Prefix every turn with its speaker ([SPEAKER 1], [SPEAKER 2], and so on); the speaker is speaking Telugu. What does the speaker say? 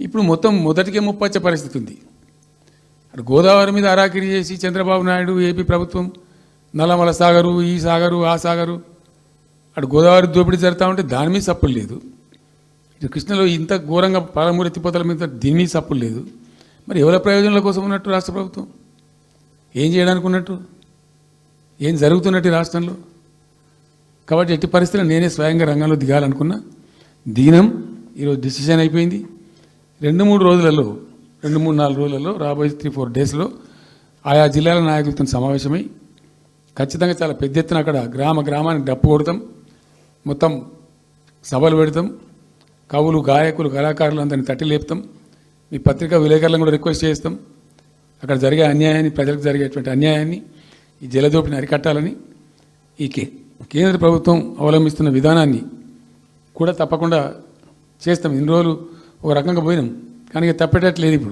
[SPEAKER 1] ఇప్పుడు మొత్తం మొదటికే ముప్పచ్చ పరిస్థితి ఉంది. అటు గోదావరి మీద అరాకిరి చేసి చంద్రబాబు నాయుడు ఏపీ ప్రభుత్వం నల్లమల సాగరు, ఈ సాగరు, ఆ సాగరు, అటు గోదావరి దోపిడీ జరుగుతూ ఉంటే దాని మీద సప్పులు లేదు. ఇటు కృష్ణలో ఇంత ఘోరంగా పాలమూరు ఎత్తిపోతల మీద దీని మీద సప్పులు లేదు. మరి ఎవరి ప్రయోజనాల కోసం ఉన్నట్టు రాష్ట్ర ప్రభుత్వం? ఏం చేయడానికి ఉన్నట్టు? ఏం జరుగుతున్నట్టు ఈ రాష్ట్రంలో? కాబట్టి ఎట్టి పరిస్థితుల్లో నేనే స్వయంగా రంగంలో దిగాలనుకున్నా. దినం ఈరోజు డిసిషన్ అయిపోయింది. 2-3 రోజులలో 2-3-4 రోజులలో రాబోయే 3-4 డేస్లో ఆయా జిల్లాల నాయకులతో సమావేశమై ఖచ్చితంగా చాలా పెద్ద ఎత్తున అక్కడ గ్రామానికి డప్పు కొడతాం, మొత్తం సభలు పెడతాం, కవులు, గాయకులు, కళాకారులు అందరినీ తట్టి లేపుతాం. మీ పత్రికా విలేకరులను కూడా రిక్వెస్ట్ చేస్తాం. అక్కడ జరిగే అన్యాయాన్ని, ప్రజలకు జరిగేటువంటి అన్యాయాన్ని, ఈ జలదోపిని అరికట్టాలని ఈ కేంద్ర ప్రభుత్వం అవలంబిస్తున్న విధానాన్ని కూడా తప్పకుండా చేస్తాం. ఇన్ని రోజులు ఒక రకంగా పోయినాం, కానీ తప్పేటట్లేదు. ఇప్పుడు